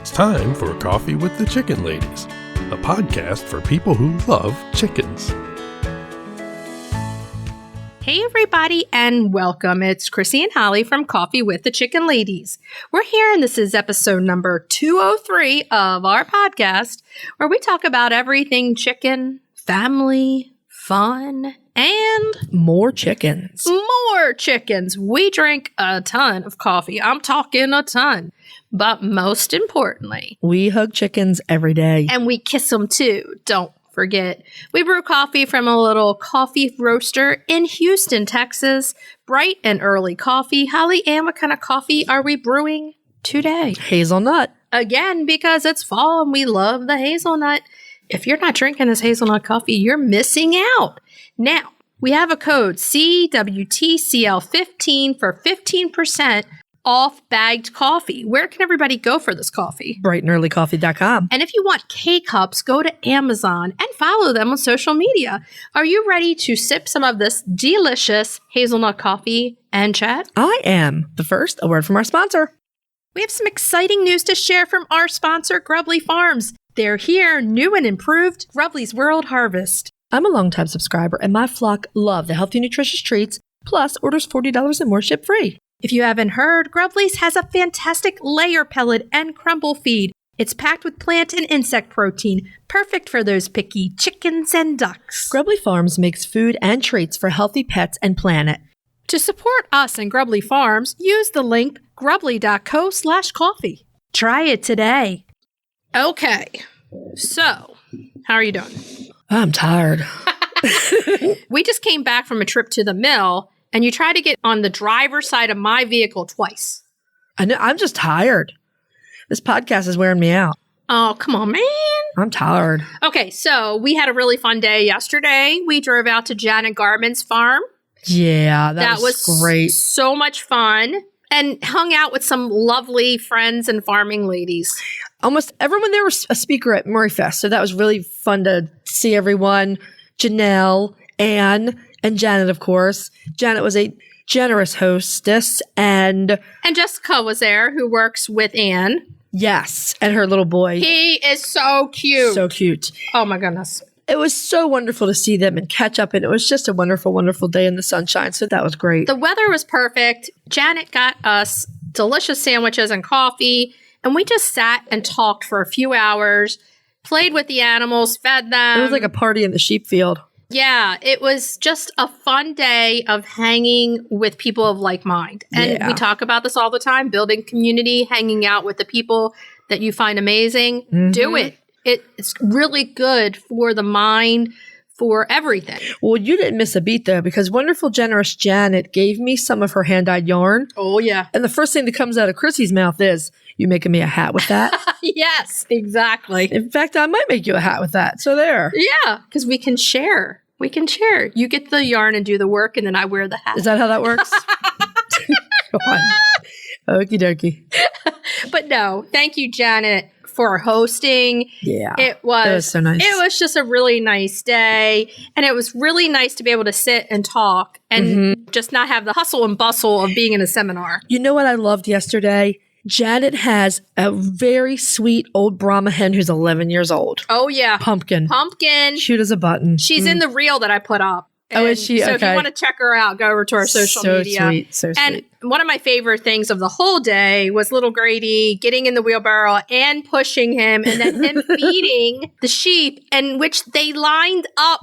It's time for Coffee with the Chicken Ladies, a podcast for people who love chickens. Hey everybody and welcome. It's Chrisie&Holly from Coffee with the Chicken Ladies. We're here and this is episode number 203 of our podcast where we talk about everything chicken, family, fun, and more chickens. More chickens. We drink a ton of coffee. I'm talking a ton. But most importantly, we hug chickens every day. And we kiss them too. Don't forget. We brew coffee from a little coffee roaster in Houston, Texas. Bright and early coffee. Holly Ann, what kind of coffee are we brewing today? Hazelnut. Again, because it's fall and we love the hazelnut. If you're not drinking this hazelnut coffee, you're missing out. Now, we have a code CWTCL15 for 15% off bagged coffee. Where can everybody go for this coffee? brightandearlycoffee.com. And if you want K-Cups, go to Amazon and follow them on social media. Are you ready to sip some of this delicious hazelnut coffee and chat? I am. But first, a word from our sponsor. We have some exciting news to share from our sponsor, Grubbly Farms. They're here, new and improved, Grubbly's World Harvest. I'm a longtime subscriber, and my flock love the healthy, nutritious treats, plus orders $40 and more ship free. If you haven't heard, Grubbly's has a fantastic layer pellet and crumble feed. It's packed with plant and insect protein, perfect for those picky chickens and ducks. Grubbly Farms makes food and treats for healthy pets and planet. To support us and Grubbly Farms, use the link grubbly.co/coffee. Try it today. Okay, so how are you doing? I'm tired. We just came back from a trip to the mill, and you tried to get on the driver's side of my vehicle twice. I know. I'm just tired. This podcast is wearing me out. Oh, come on, man. I'm tired. Okay, so we had a really fun day yesterday. We drove out to Janet Garman's farm. Yeah, that was great. So much fun. And hung out with some lovely friends and farming ladies. Almost everyone there was a speaker at McMurray Fest, so that was really fun to see everyone. Janelle, Anne, and Janet, of course. Janet was a generous hostess, and Jessica was there, who works with Anne. Yes, and her little boy. He is so cute. So cute. Oh, my goodness. It was so wonderful to see them and catch up, and it was just a wonderful, wonderful day in the sunshine, so that was great. The weather was perfect. Janet got us delicious sandwiches and coffee, and we just sat and talked for a few hours, played with the animals, fed them. It was like a party in the sheep field. Yeah, it was just a fun day of hanging with people of like mind. And we talk about this all the time, building community, hanging out with the people that you find amazing. Mm-hmm. Do it. It's really good for the mind, for everything. Well, you didn't miss a beat, though, because wonderful, generous Janet gave me some of her hand-dyed yarn. Oh, yeah. And the first thing that comes out of Chrissy's mouth is, you making me a hat with that? Yes, exactly. In fact, I might make you a hat with that. So there. Yeah, because we can share. We can share. You get the yarn and do the work, and then I wear the hat. Is that how that works? Go on. Okie dokie. But no, thank you, Janet, for hosting. Yeah. It was so nice. It was just a really nice day. And it was really nice to be able to sit and talk and just not have the hustle and bustle of being in a seminar. You know what I loved yesterday? Janet has a very sweet old Brahma hen who's 11 years old. Oh, yeah. Pumpkin. Cute as a button. She's in the reel that I put up. And oh, is she? So okay. if you want to check her out, go over to our social media. So sweet. And one of my favorite things of the whole day was little Grady getting in the wheelbarrow and pushing him, and then him feeding the sheep, in which they lined up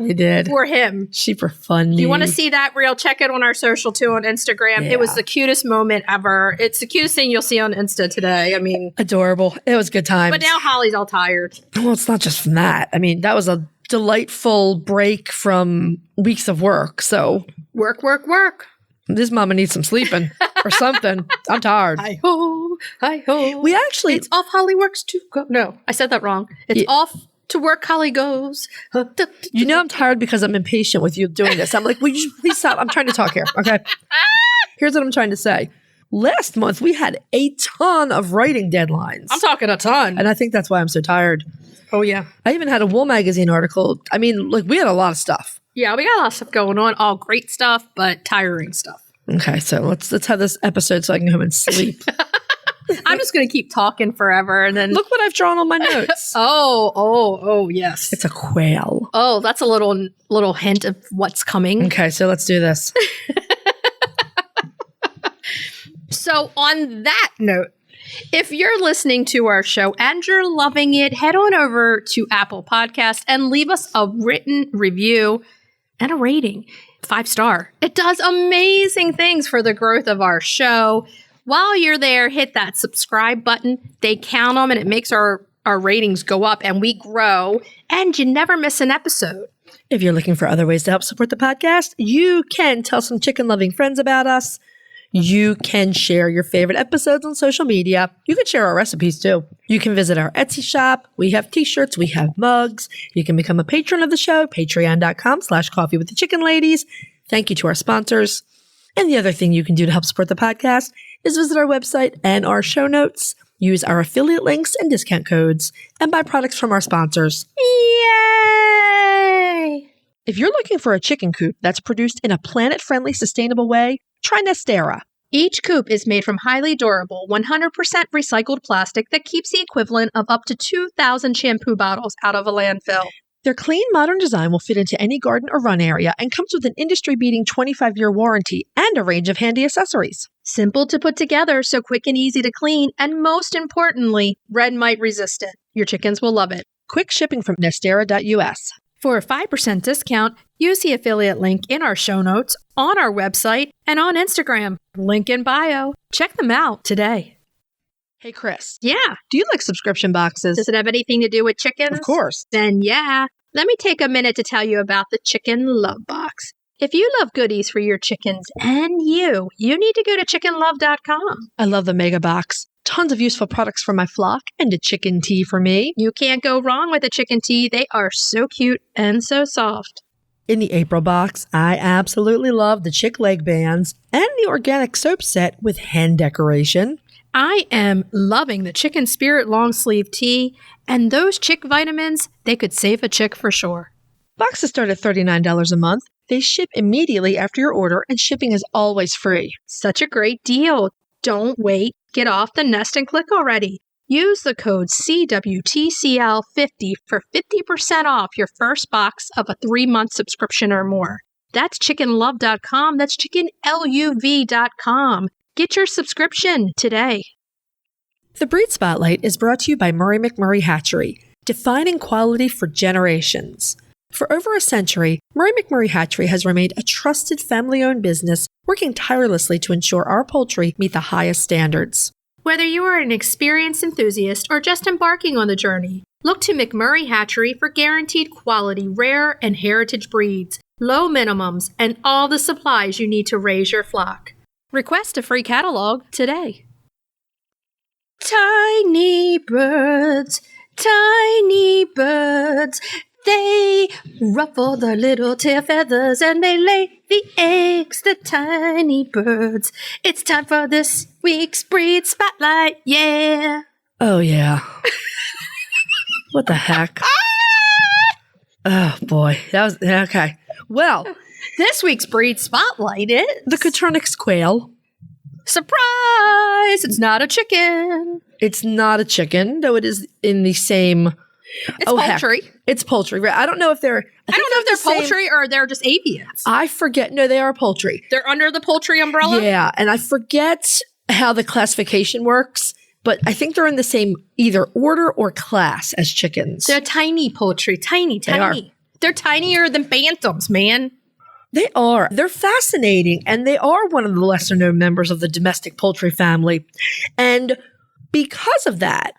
for him. Sheep are funny. If you want to see that reel, check it on our social too on Instagram. Yeah. It was the cutest moment ever. It's the cutest thing you'll see on Insta today. I mean, adorable. It was good times. But now Holly's all tired. Well, it's not just from that. I mean, that was a delightful break from weeks of work. So work. This mama needs some sleeping or something. I'm tired. Hi-ho. We actually... It's off Holly works to go. No, I said that wrong. It's off to work Holly goes. You know I'm tired because I'm impatient with you doing this. I'm like, will you please stop? I'm trying to talk here. Okay. Here's what I'm trying to say. Last month, we had a ton of writing deadlines. I'm talking a ton. And I think that's why I'm so tired. Oh, yeah. I even had a Wool Magazine article. I mean, like, we had a lot of stuff. Yeah, we got a lot of stuff going on. All great stuff, but tiring stuff. Okay, so let's have this episode so I can go home and sleep. I'm just going to keep talking forever. And then Look what I've drawn on my notes. Oh, yes. It's a quail. Oh, that's a little hint of what's coming. Okay, so let's do this. So on that note, if you're listening to our show and you're loving it, head on over to Apple Podcasts and leave us a written review and a rating. 5-star. It does amazing things for the growth of our show. While you're there, hit that subscribe button. They count them and it makes our ratings go up and we grow and you never miss an episode. If you're looking for other ways to help support the podcast, you can tell some chicken-loving friends about us. You can share your favorite episodes on social media. You can share our recipes too. You can visit our Etsy shop. We have t-shirts. We have mugs. You can become a patron of the show, patreon.com/coffeewiththechickenladies. Thank you to our sponsors. And the other thing you can do to help support the podcast is visit our website and our show notes, use our affiliate links and discount codes, and buy products from our sponsors. Yay! If you're looking for a chicken coop that's produced in a planet-friendly, sustainable way, try Nestera. Each coop is made from highly durable, 100% recycled plastic that keeps the equivalent of up to 2,000 shampoo bottles out of a landfill. Their clean, modern design will fit into any garden or run area and comes with an industry-beating 25-year warranty and a range of handy accessories. Simple to put together, so quick and easy to clean, and most importantly, red mite resistant. Your chickens will love it. Quick shipping from Nestera.us. For a 5% discount, use the affiliate link in our show notes, on our website, and on Instagram. Link in bio. Check them out today. Hey, Chris. Yeah. Do you like subscription boxes? Does it have anything to do with chickens? Of course. Then yeah. Let me take a minute to tell you about the Chicken Love Box. If you love goodies for your chickens and you need to go to chickenlove.com. I love the mega box. Tons of useful products for my flock and a chicken tea for me. You can't go wrong with a chicken tea. They are so cute and so soft. In the April box, I absolutely love the chick leg bands and the organic soap set with hen decoration. I am loving the Chicken Spirit long sleeve tee, and those chick vitamins, they could save a chick for sure. Boxes start at $39 a month. They ship immediately after your order, and shipping is always free. Such a great deal. Don't wait. Get off the nest and click already. Use the code CWTCL50 for 50% off your first box of a 3-month subscription or more. That's chickenlove.com. That's chickenluv.com. Get your subscription today. The Breed Spotlight is brought to you by McMurray Hatchery, defining quality for generations. For over a century, McMurray Hatchery has remained a trusted family-owned business working tirelessly to ensure our poultry meet the highest standards. Whether you are an experienced enthusiast or just embarking on the journey, look to McMurray Hatchery for guaranteed quality, rare and heritage breeds, low minimums, and all the supplies you need to raise your flock. Request a free catalog today. Tiny birds, they ruffle their little tail feathers and they lay the eggs, the tiny birds. It's time for this week's Breed Spotlight, yeah. Oh, yeah. What the heck? Oh, boy. That was, okay. Well, this week's Breed Spotlight is the Coturnix Quail. Surprise! It's not a chicken. It's not a chicken, though it is in the same... It's poultry. Heck. It's poultry. I don't know if they're... I don't know if they're poultry or they're just avians. I forget. No, they are poultry. They're under the poultry umbrella? Yeah, and I forget how the classification works, but I think they're in the same either order or class as chickens. They're tiny poultry. Tiny. They're tinier than bantams, man. They are. They're fascinating, and they are one of the lesser-known members of the domestic poultry family. And because of that,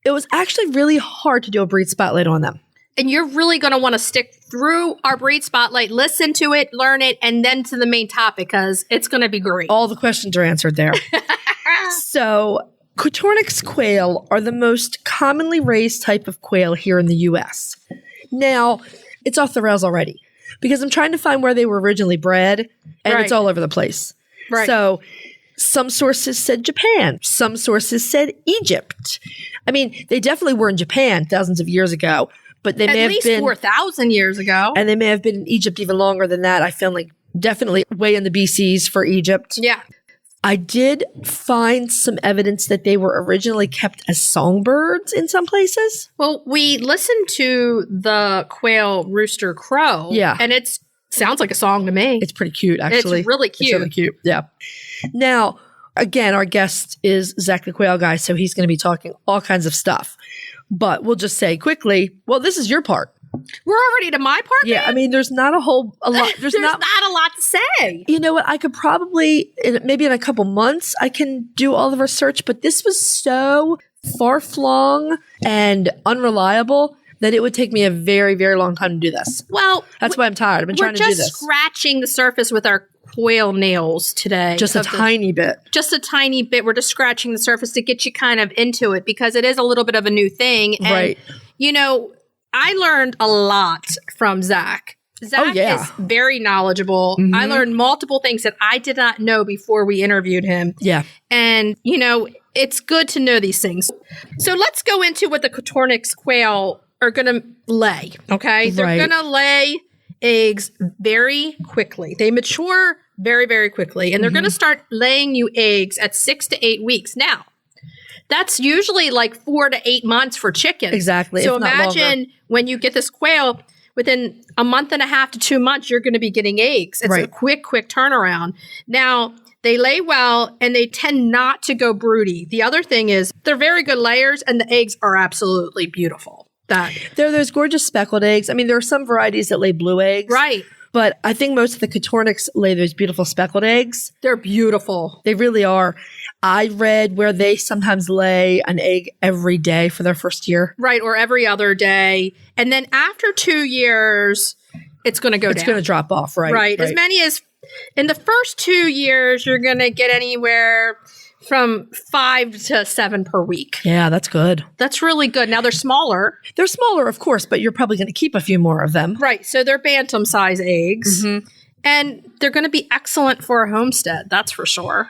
it was actually really hard to do a breed spotlight on them. And you're really going to want to stick through our breed spotlight, listen to it, learn it, and then to the main topic because it's going to be great. All the questions are answered there. So, Coturnix quail are the most commonly raised type of quail here in the U.S. Now, it's off the rails already because I'm trying to find where they were originally bred, and It's all over the place. Right. So, some sources said Japan. Some sources said Egypt. I mean, they definitely were in Japan thousands of years ago, but they may have been... At least 4,000 years ago. And they may have been in Egypt even longer than that. I feel like definitely way in the BCs for Egypt. Yeah. I did find some evidence that they were originally kept as songbirds in some places. Well, we listened to the quail rooster crow. Yeah. And it sounds like a song to me. It's pretty cute, actually. It's really cute. It's really cute, yeah. Now, again, our guest is Zach the Quail Guy, so he's going to be talking all kinds of stuff. But we'll just say quickly, well, this is your part. We're already to my part, Yeah, man? I mean, there's not a lot. There's not a lot to say. You know what? I could probably, maybe in a couple months, I can do all the research, but this was so far-flung and unreliable that it would take me a very, very long time to do this. Well, that's why I'm tired. I've been trying to do this. We're just scratching the surface with our quail nails today. Just a tiny bit. Just a tiny bit. We're just scratching the surface to get you kind of into it because it is a little bit of a new thing. And, right. You know, I learned a lot from Zach. Zach is very knowledgeable. Mm-hmm. I learned multiple things that I did not know before we interviewed him. Yeah. And, you know, it's good to know these things. So let's go into what the Coturnix quail are going to lay, okay? They're going to lay eggs very quickly. They mature very, very quickly. And they're going to start laying you eggs at 6 to 8 weeks. Now, that's usually like 4 to 8 months for chickens. Exactly. So imagine when you get this quail, within a month and a half to 2 months, you're going to be getting eggs. It's a quick turnaround. Now, they lay well and they tend not to go broody. The other thing is they're very good layers and the eggs are absolutely beautiful. They're those gorgeous speckled eggs. I mean, there are some varieties that lay blue eggs. Right. But I think most of the Coturnix lay those beautiful speckled eggs. They're beautiful. They really are. I read where they sometimes lay an egg every day for their first year. Right, or every other day. And then after 2 years, it's going to go down. It's going to drop off, right? Right. As many as in the first 2 years, you're going to get anywhere from 5 to 7 per week. Yeah, that's good. That's really good. Now, they're smaller. They're smaller, of course, but you're probably going to keep a few more of them. Right. So they're bantam size eggs. Mm-hmm. And they're going to be excellent for a homestead. That's for sure.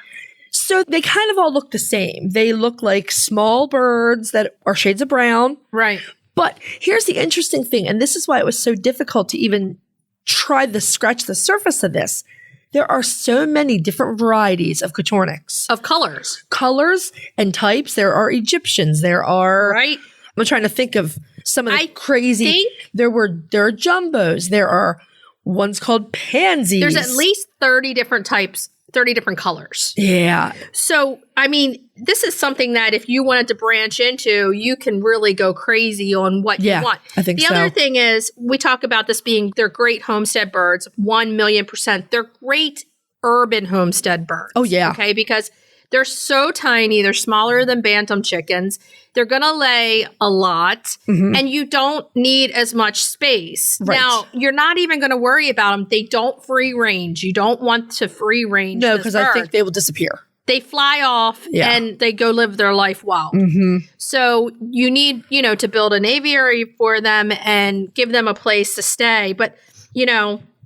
So they kind of all look the same. They look like small birds that are shades of brown. Right. But here's the interesting thing, and this is why it was so difficult to even try to scratch the surface of this. There are so many different varieties of Coturnix. Of colors. Colors and types. There are Egyptians. There are... Right. I'm trying to think of some of the crazy... There are jumbos. There are ones called pansies. There's at least 30 different types, 30 different colors. Yeah. So, I mean, this is something that if you wanted to branch into, you can really go crazy on what you want. I think so. The other thing is, we talk about this being, they're great homestead birds, 1,000,000%. They're great urban homestead birds. Oh, yeah. Okay, because they're so tiny. They're smaller than bantam chickens. They're going to lay a lot, and you don't need as much space. Right. Now, you're not even going to worry about them. They don't free range. You don't want to free range. No, because I think they will disappear. They fly off and they go live their life wild. Mm-hmm. So you need, to build an aviary for them and give them a place to stay. But,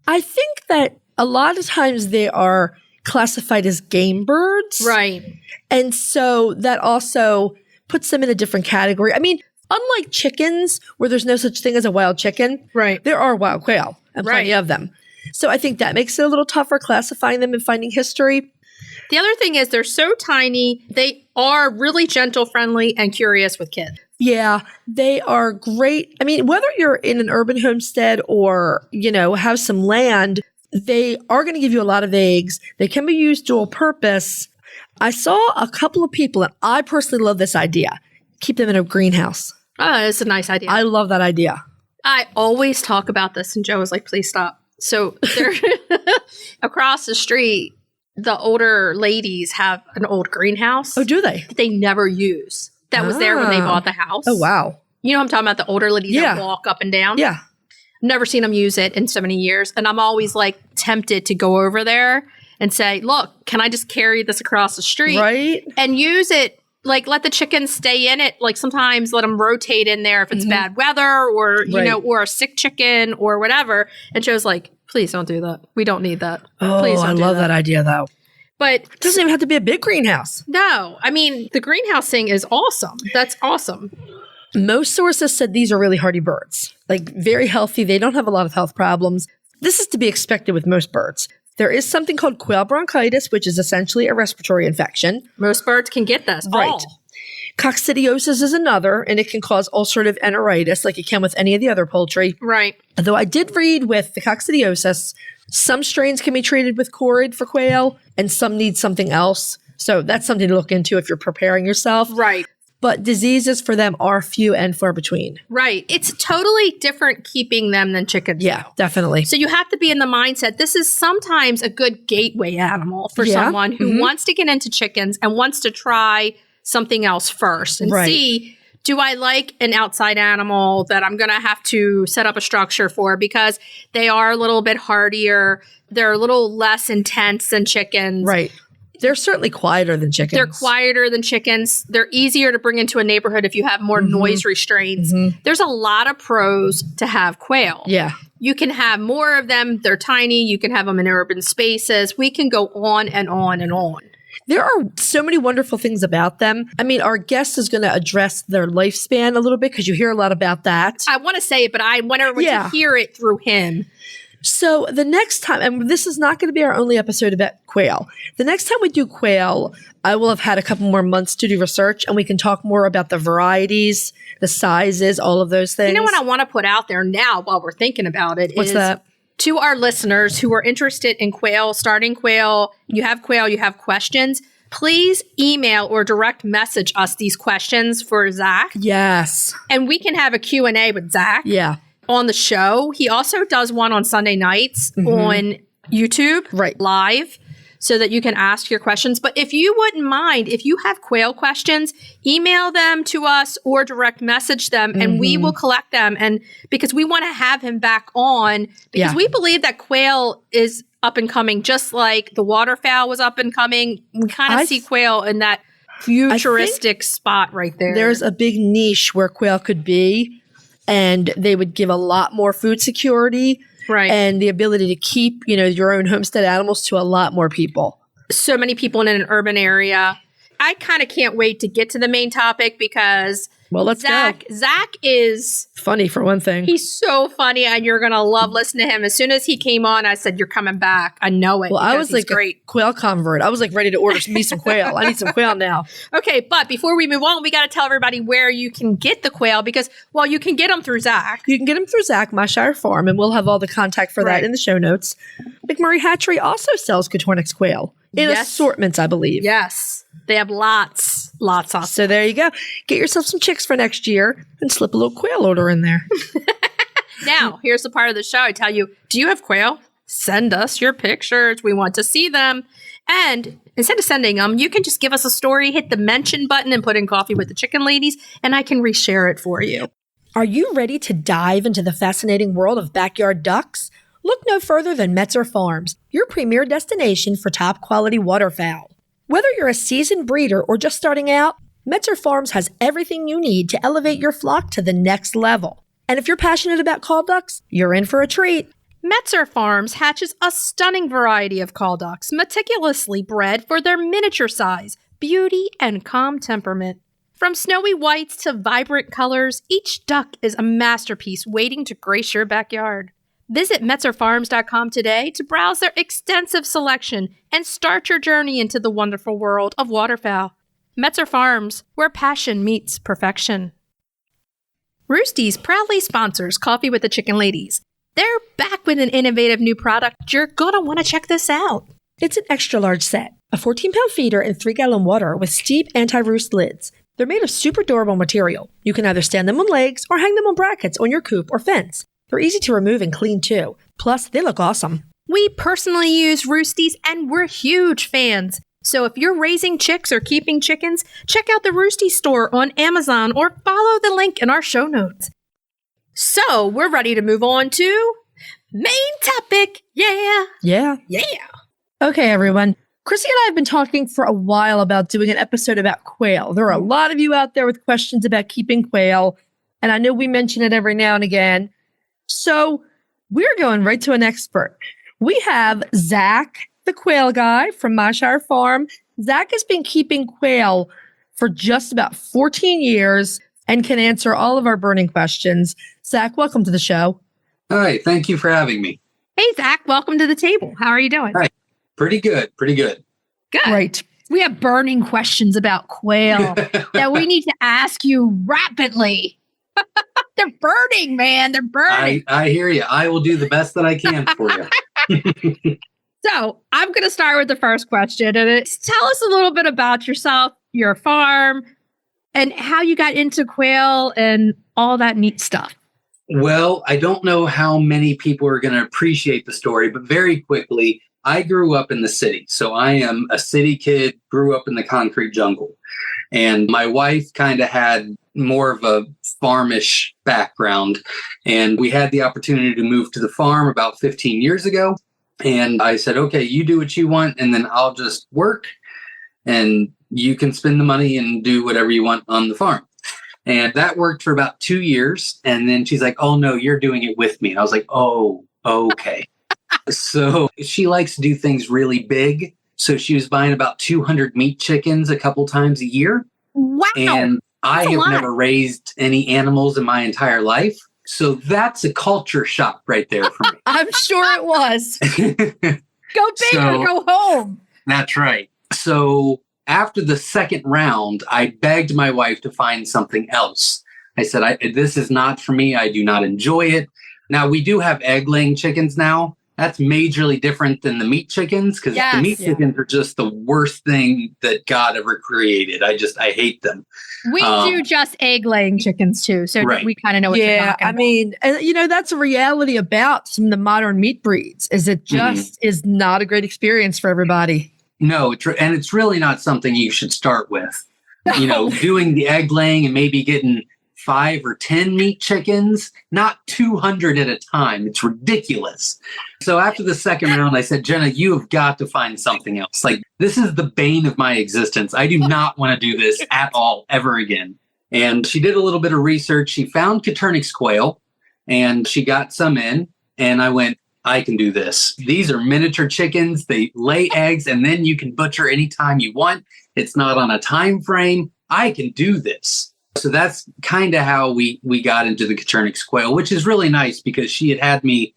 I think that a lot of times they are classified as game birds. Right. And so that also puts them in a different category. I mean, unlike chickens, where there's no such thing as a wild chicken, right? There are wild quail and plenty of them. So I think that makes it a little tougher classifying them and finding history. The other thing is they're so tiny. They are really gentle, friendly, and curious with kids. Yeah, they are great. I mean, whether you're in an urban homestead or, have some land, they are going to give you a lot of eggs. They can be used dual purpose. I saw a couple of people, and I personally love this idea. Keep them in a greenhouse. Oh, it's a nice idea. I love that idea. I always talk about this, and Joe was like, please stop. So they're across the street, the older ladies have an old greenhouse. Oh, do they? That they never use. That was there when they bought the house. Oh, wow. You know what I'm talking about? The older ladies that walk up and down? Yeah. Never seen them use it in so many years. And I'm always tempted to go over there and say, look, can I just carry this across the street? Right. And use it, let the chickens stay in it. Sometimes let them rotate in there if it's bad weather or, or a sick chicken or whatever. And Joe's like, please don't do that. We don't need that. Oh, please don't I do love that idea though. But it doesn't even have to be a big greenhouse. No. I mean, the greenhouse thing is awesome. That's awesome. Most sources said these are really hardy birds, very healthy. They don't have a lot of health problems. This is to be expected with most birds. There is something called quail bronchitis, which is essentially a respiratory infection. Most birds can get this. Right. Oh. Coccidiosis is another, and it can cause ulcerative enteritis like it can with any of the other poultry. Right. Though I did read with the coccidiosis, some strains can be treated with Corid for quail, and some need something else. So that's something to look into if you're preparing yourself. Right. But diseases for them are few and far between. Right. It's totally different keeping them than chickens. Yeah, definitely. So you have to be in the mindset. This is sometimes a good gateway animal for someone who wants to get into chickens and wants to try something else first and see, do I like an outside animal that I'm going to have to set up a structure for because they are a little bit hardier. They're a little less intense than chickens. Right. They're certainly quieter than chickens. They're quieter than chickens. They're easier to bring into a neighborhood if you have more noise restraints. There's a lot of pros to have quail. Yeah. You can have more of them. They're tiny. You can have them in urban spaces. We can go on and on and on. There are so many wonderful things about them. I mean, our guest is going to address their lifespan a little bit because you hear a lot about that. I want to say it, but I want everyone to hear it through him. So the next time, and this is not going to be our only episode about quail. The next time we do quail, I will have had a couple more months to do research and we can talk more about the varieties, the sizes, all of those things. You know what I want to put out there now while we're thinking about it What's is that? To our listeners who are interested in quail, starting quail, you have questions, please email or direct message us these questions for Zach. Yes. And we can have a Q&A with Zach. Yeah. On the show. He also does one on Sunday nights on YouTube live so that you can ask your questions. But if you wouldn't mind, if you have quail questions, email them to us or direct message them and we will collect them. And because we want to have him back on because we believe that quail is up and coming, just like the waterfowl was up and coming. We kind of see quail in that futuristic spot right there. There's a big niche where quail could be. And they would give a lot more food security and the ability to keep, your own homestead animals to a lot more people. So many people in an urban area. I kind of can't wait to get to the main topic because let's go. Zach is funny for one thing. He's so funny and you're going to love listening to him. As soon as he came on, I said, you're coming back. I know it. Well, I was like great. A quail convert. I was like ready to order me some quail. I need some quail now. Okay. But before we move on, we got to tell everybody where you can get the quail because, you can get them through Zach. You can get them through Zach, Myshire Farm, and we'll have all the contact for that in the show notes. McMurray Hatchery also sells Coturnix Quail in assortments, I believe. Yes. They have lots of. So there you go. Get yourself some chicks for next year and slip a little quail order in there. Now, here's the part of the show. I tell you, do you have quail? Send us your pictures. We want to see them. And instead of sending them, you can just give us a story, hit the mention button and put in Coffee with the Chicken Ladies, and I can reshare it for you. Are you ready to dive into the fascinating world of backyard ducks? Look no further than Metzer Farms, your premier destination for top quality waterfowl. Whether you're a seasoned breeder or just starting out, Metzer Farms has everything you need to elevate your flock to the next level. And if you're passionate about call ducks, you're in for a treat. Metzer Farms hatches a stunning variety of call ducks, meticulously bred for their miniature size, beauty, and calm temperament. From snowy whites to vibrant colors, each duck is a masterpiece waiting to grace your backyard. Visit MetzerFarms.com today to browse their extensive selection and start your journey into the wonderful world of waterfowl. Metzer Farms, where passion meets perfection. Roosty's proudly sponsors Coffee with the Chicken Ladies. They're back with an innovative new product. You're going to want to check this out. It's an extra large set, a 14-pound feeder and 3-gallon water with steep anti-roost lids. They're made of super durable material. You can either stand them on legs or hang them on brackets on your coop or fence. They're easy to remove and clean too. Plus, they look awesome. We personally use Roosties and we're huge fans. So if you're raising chicks or keeping chickens, check out the Roosty store on Amazon or follow the link in our show notes. So we're ready to move on to main topic. Yeah. Okay, everyone. Chrissy and I have been talking for a while about doing an episode about quail. There are a lot of you out there with questions about keeping quail, and I know we mention it every now and again. So we're going right to an expert. We have Zach the Quail Guy from Myshire Farm. Zach has been keeping quail for just about 14 years and can answer all of our burning questions. Zach, welcome to the show. Hi, thank you for having me. Hey, Zach, welcome to the table. How are you doing? Hi. Pretty good. Good. Great. We have burning questions about quail that we need to ask you rapidly. They're burning, man. They're burning. I hear you. I will do the best that I can for you. So I'm going to start with the first question. And it's tell us a little bit about yourself, your farm, and how you got into quail and all that neat stuff. Well, I don't know how many people are going to appreciate the story, but very quickly, I grew up in the city. So I am a city kid, grew up in the concrete jungle. And my wife kind of had more of a farmish background. And we had the opportunity to move to the farm about 15 years ago. And I said, okay, you do what you want, and then I'll just work and you can spend the money and do whatever you want on the farm. And that worked for about 2 years. And then she's like, oh, no, you're doing it with me. And I was like, oh, okay. So she likes to do things really big. So she was buying about 200 meat chickens a couple times a year. Wow. And I have never raised any animals in my entire life. So that's a culture shock right there for me. I'm sure it was. Go big or go home. That's right. So after the second round, I begged my wife to find something else. I said, this is not for me. I do not enjoy it. Now, we do have egg-laying chickens now. That's majorly different than the meat chickens, because the meat chickens are just the worst thing that God ever created. I hate them. We do just egg-laying chickens, too. So we kind of know what you're talking about. I mean, and, that's a reality about some of the modern meat breeds, is it just is not a great experience for everybody. No, and it's really not something you should start with. Doing the egg laying and maybe getting 5 or 10 meat chickens, not 200 at a time. It's ridiculous. So after the second round, I said, Jenna, you have got to find something else. Like, this is the bane of my existence. I do not want to do this at all, ever again. And she did a little bit of research. She found Coturnix Quail, and she got some in, and I went, I can do this. These are miniature chickens. They lay eggs, and then you can butcher anytime you want. It's not on a time frame. I can do this. So that's kind of how we got into the Coturnix Quail, which is really nice because she had me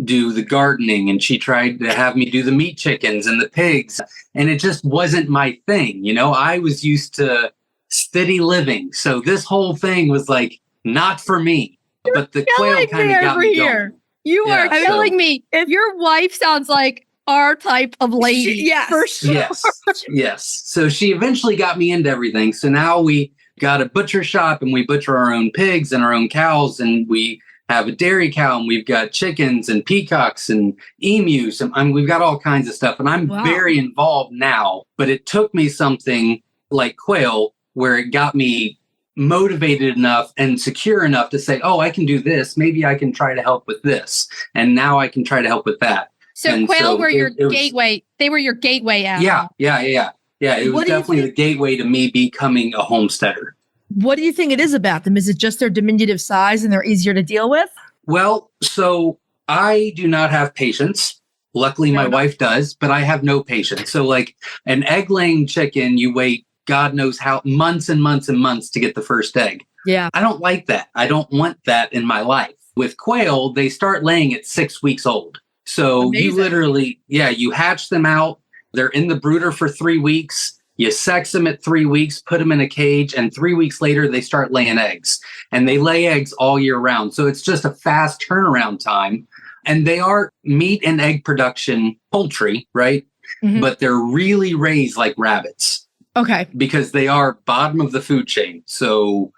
do the gardening and she tried to have me do the meat chickens and the pigs. And it just wasn't my thing. I was used to city living. So this whole thing was like, not for me. But the quail kind of got me going. You are telling me if your wife sounds like our type of lady. For sure. Yes. So she eventually got me into everything. So now we got a butcher shop and we butcher our own pigs and our own cows, and we have a dairy cow, and we've got chickens and peacocks and emus. And we've got all kinds of stuff. And I'm very involved now, but it took me something like quail where it got me motivated enough and secure enough to say, oh, I can do this. Maybe I can try to help with this. And now I can try to help with that. So quail were your gateway. They were your gateway out. Yeah, it was definitely the gateway to me becoming a homesteader. What do you think it is about them? Is it just their diminutive size and they're easier to deal with? Well, so I do not have patience. Luckily, my wife does, but I have no patience. So like an egg-laying chicken, you wait God knows how months and months and months to get the first egg. Yeah. I don't like that. I don't want that in my life. With quail, they start laying at 6 weeks old. So you literally, you hatch them out. They're in the brooder for 3 weeks. You sex them at 3 weeks, put them in a cage, and 3 weeks later, they start laying eggs. And they lay eggs all year round. So it's just a fast turnaround time. And they are meat and egg production poultry, right? Mm-hmm. But they're really raised like rabbits. Okay. Because they are bottom of the food chain. So,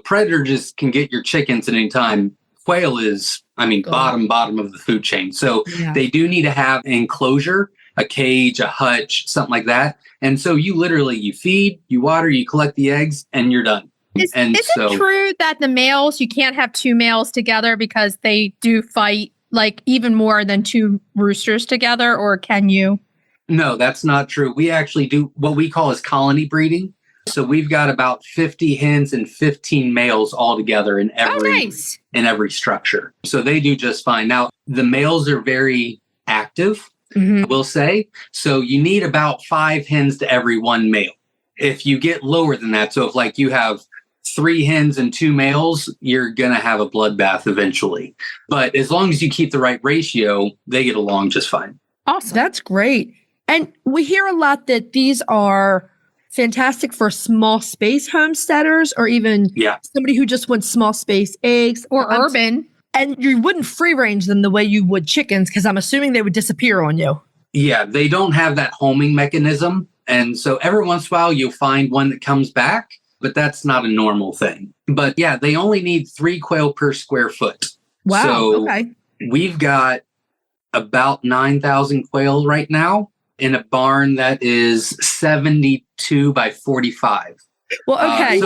predators can get your chickens at any time. Quail is, bottom of the food chain. So they do need to have an enclosure, a cage, a hutch, something like that. And so you feed, you water, you collect the eggs, and you're done. Is it true that the males, you can't have two males together because they do fight like even more than two roosters together, or can you? No, that's not true. We actually do what we call is colony breeding. So we've got about 50 hens and 15 males all together in every structure. So they do just fine. Now, the males are very active, we'll say. So you need about 5 hens to every 1 male. If you get lower than that, so if like you have 3 hens and 2 males, you're going to have a bloodbath eventually. But as long as you keep the right ratio, they get along just fine. Awesome. That's great. And we hear a lot that these are fantastic for small space homesteaders or even somebody who just wants small space eggs. Or urban. And you wouldn't free range them the way you would chickens because I'm assuming they would disappear on you. Yeah, they don't have that homing mechanism. And so every once in a while, you'll find one that comes back, but that's not a normal thing. But yeah, they only need 3 quail per square foot. Wow. So we've got about 9,000 quail right now in a barn that is 72 by 45. Well, okay.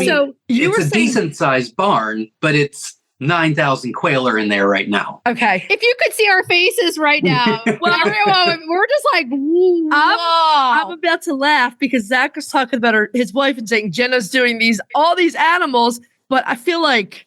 So it's a decent sized barn, but it's 9,000 quail are in there right now. Okay. If you could see our faces right now, well, everyone, we're just like, wow. I'm about to laugh because Zach was talking about his wife and saying Jenna's doing all these animals, but I feel like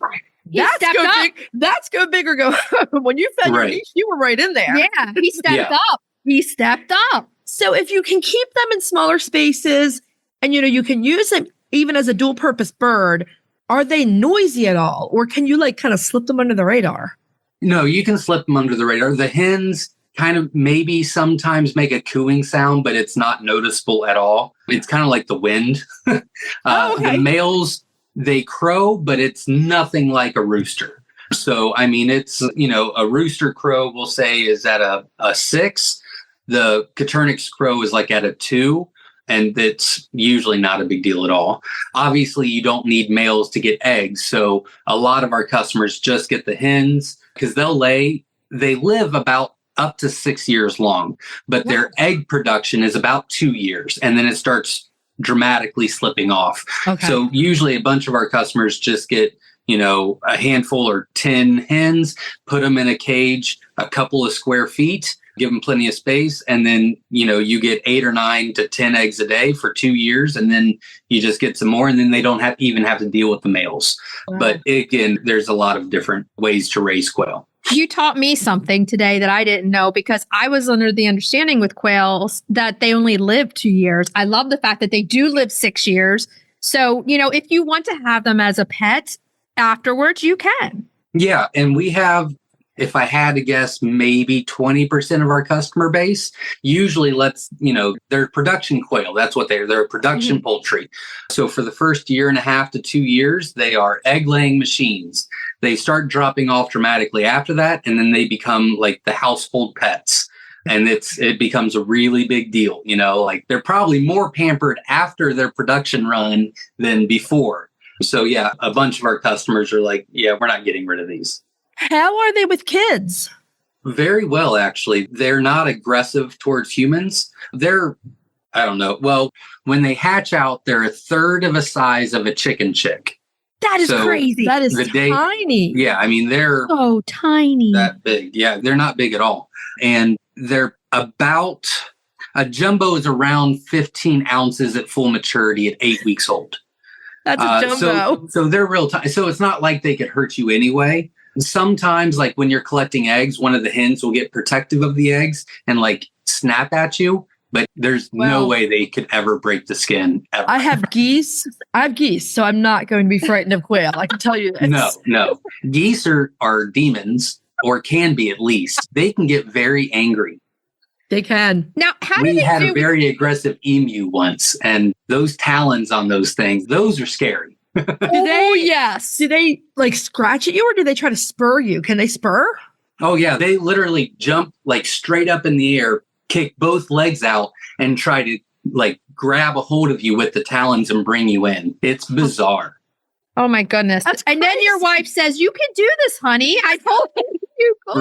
that's go big or go home. When you found your niche, you were right in there. Yeah, he stepped up. He stepped up. So if you can keep them in smaller spaces and, you can use them even as a dual purpose bird, are they noisy at all? Or can you kind of slip them under the radar? No, you can slip them under the radar. The hens kind of maybe sometimes make a cooing sound, but it's not noticeable at all. It's kind of like the wind. The males, they crow, but it's nothing like a rooster. So, I mean, it's, a rooster crow, we'll say, is at a 6. The Coturnix crow is like at a 2. And it's usually not a big deal at all. Obviously, you don't need males to get eggs. So a lot of our customers just get the hens because they live about up to 6 years long, but their egg production is about 2 years. And then it starts dramatically slipping off. Okay. So usually a bunch of our customers just get, a handful or 10 hens, put them in a cage, a couple of square feet, give them plenty of space. And then, you get 8 or 9 to 10 eggs a day for 2 years. And then you just get some more. And then they don't even have to deal with the males. Wow. But again, there's a lot of different ways to raise quail. You taught me something today that I didn't know because I was under the understanding with quails that they only live 2 years. I love the fact that they do live 6 years. So, if you want to have them as a pet afterwards, you can. Yeah. And we have, if I had to guess, maybe 20% of our customer base usually they're production quail. That's what they're a production poultry. So for the first 1.5 to 2 years, they are egg laying machines. They start dropping off dramatically after that. And then they become like the household pets. And it becomes a really big deal. They're probably more pampered after their production run than before. So yeah, a bunch of our customers are like, yeah, we're not getting rid of these. How are they with kids? Very well, actually. They're not aggressive towards humans. I don't know. Well, when they hatch out, they're 1/3 of a size of a chicken chick. That is crazy. That is tiny. Yeah, I mean, they're so tiny. That big. Yeah, they're not big at all. And they're about, a jumbo is around 15 ounces at full maturity at 8 weeks old. That's a jumbo. So they're real tiny. So it's not like they could hurt you anyway. Sometimes, like when you're collecting eggs, one of the hens will get protective of the eggs and snap at you. But there's no way they could ever break the skin. Ever. I have geese, so I'm not going to be frightened of quail. I can tell you this. No. Geese are demons, or can be at least. They can get very angry. They can. Now, we had a very aggressive emu once, and those talons on those things, those are scary. Yes. Do they scratch at you, or do they try to spur you? Can they spur? Oh yeah, they literally jump straight up in the air, kick both legs out, and try to grab a hold of you with the talons and bring you in. It's bizarre. Oh my goodness. And then your wife says, "You can do this, honey. I told you could."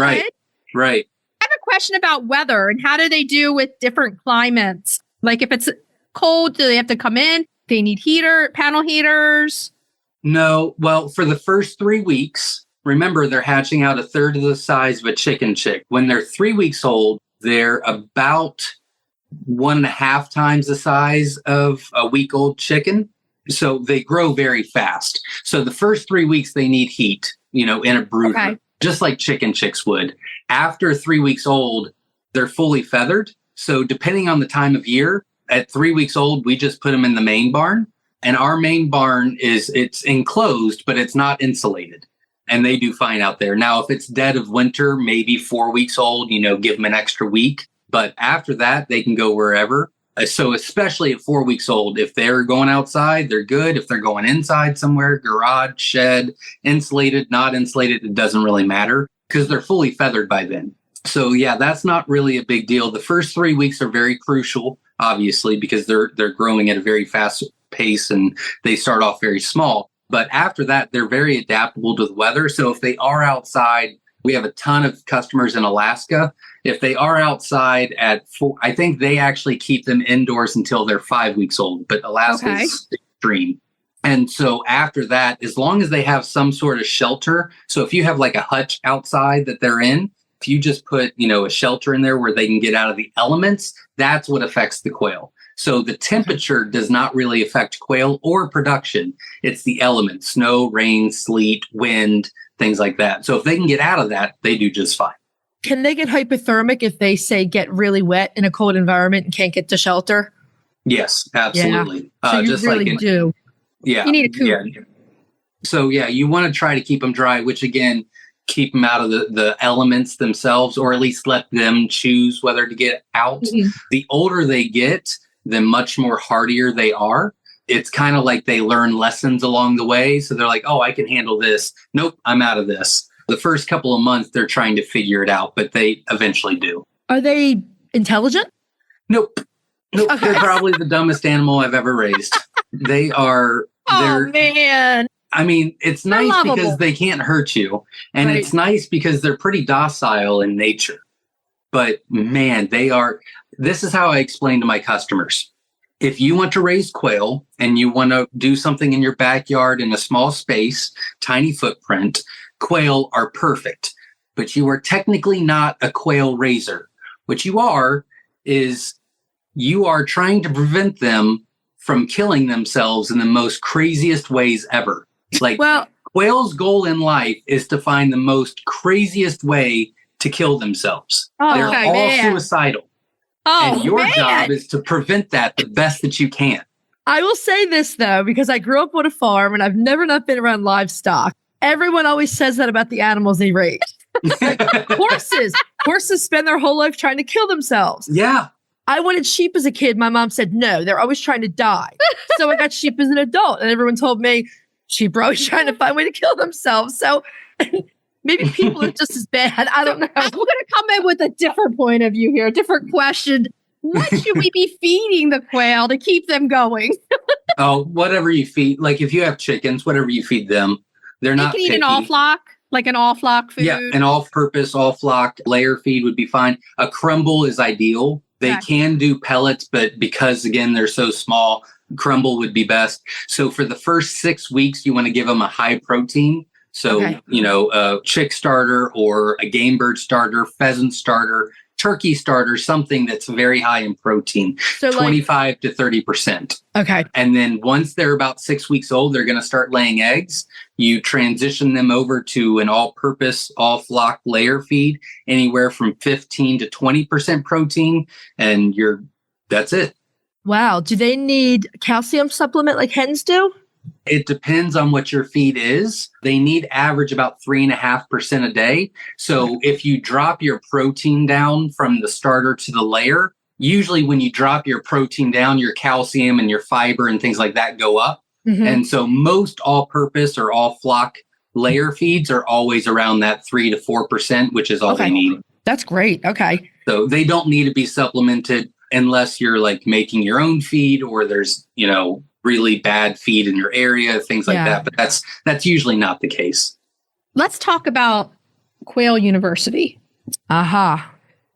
Right. I have a question about weather and how do they do with different climates? Like if it's cold, do they have to come in? They need panel heaters? No. Well, for the first 3 weeks, remember they're hatching out 1/3 of the size of a chicken chick. When they're 3 weeks old, they're about 1.5 times the size of a week-old chicken. So they grow very fast. So the first 3 weeks, they need heat, in a brooder, just like chicken chicks would. After 3 weeks old, they're fully feathered. So depending on the time of year, at 3 weeks old, we just put them in the main barn. And our main barn it's enclosed, but it's not insulated. And they do fine out there. Now, if it's dead of winter, maybe 4 weeks old, give them an extra week. But after that, they can go wherever. So especially at 4 weeks old, if they're going outside, they're good. If they're going inside somewhere, garage, shed, insulated, not insulated, it doesn't really matter because they're fully feathered by then. So yeah, that's not really a big deal. The first 3 weeks are very crucial, obviously, because they're growing at a very fast pace and they start off very small. But after that, they're very adaptable to the weather. So if they are outside, we have a ton of customers in Alaska. If they are outside at 4, I think they actually keep them indoors until they're 5 weeks old, but Alaska is extreme. And so after that, as long as they have some sort of shelter, so if you have like a hutch outside that they're in, if you just put, a shelter in there where they can get out of the elements, that's what affects the quail. So the temperature does not really affect quail or production. It's the elements, snow, rain, sleet, wind, things like that. So if they can get out of that, they do just fine. Can they get hypothermic if they, say, get really wet in a cold environment and can't get to shelter? Yes, absolutely. Yeah. So you just really do. Yeah. You need a coop. Yeah. So yeah, you want to try to keep them dry, which again, keep them out of the elements themselves, or at least let them choose whether to get out. Mm-hmm. The older they get, the much more hardier they are. It's kind of like they learn lessons along the way. So they're like, oh, I can handle this. Nope, I'm out of this. The first couple of months, they're trying to figure it out, but they eventually do. Are they intelligent? Nope. Okay. They're probably the dumbest animal I've ever raised. They are. Oh, man. I mean, it's nice because they can't hurt you. And it's nice because they're pretty docile in nature. But man, this is how I explain to my customers. If you want to raise quail and you want to do something in your backyard in a small space, tiny footprint, quail are perfect. But you are technically not a quail raiser. What you are is you are trying to prevent them from killing themselves in the most craziest ways ever. Like, quail's goal in life is to find the most craziest way to kill themselves. They're all suicidal. And your job is to prevent that the best that you can. I will say this, though, because I grew up on a farm and I've never not been around livestock. Everyone always says that about the animals they raise. Like horses spend their whole life trying to kill themselves. Yeah. I wanted sheep as a kid. My mom said, no, they're always trying to die. So I got sheep as an adult. And everyone told me sheep are always trying to find a way to kill themselves. So maybe people are just as bad. I don't know. I'm going to come in with a different point of view here, a different question. What should we be feeding the quail to keep them going? Oh, whatever you feed. Like if you have chickens, whatever you feed them, they're not picky. They can eat an all-flock, like an all-flock food. Yeah, an all-purpose, all-flock layer feed would be fine. A crumble is ideal. They can do pellets, but because, again, they're so small, crumble would be best. So for the first 6 weeks, you want to give them a high protein. So, a chick starter or a game bird starter, pheasant starter, turkey starter, something that's very high in protein, so 25 to 30%. Okay. And then once they're about 6 weeks old, they're going to start laying eggs. You transition them over to an all-purpose, all-flock layer feed, anywhere from 15 to 20% protein, and that's it. Wow. Do they need calcium supplement like hens do? It depends on what your feed is. They need average about 3.5% a day. So if you drop your protein down from the starter to the layer, usually when you drop your protein down, your calcium and your fiber and things like that go up. Mm-hmm. And so most all-purpose or all-flock layer feeds are always around that 3 to 4%, which is all they need. That's great. Okay. So they don't need to be supplemented unless you're like making your own feed or there's, really bad feed in your area, things like that. But that's usually not the case. Let's talk about Quail University. Aha.